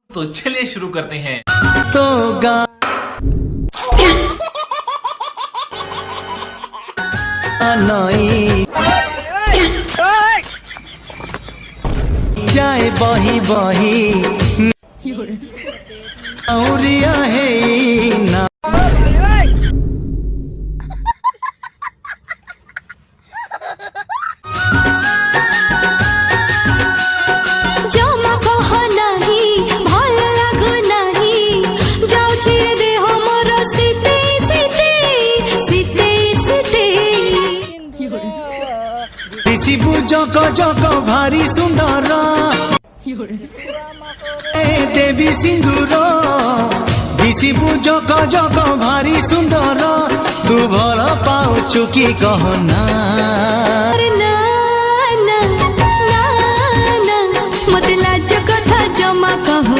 तो चलिए शुरू करते हैं। तो नई जाए बही बही औरिया है ना जक जक भारी सुंदर देवी सिंदूर दिशिबु जक जक भारी सुंदर तू भल पाउछु कि कहना।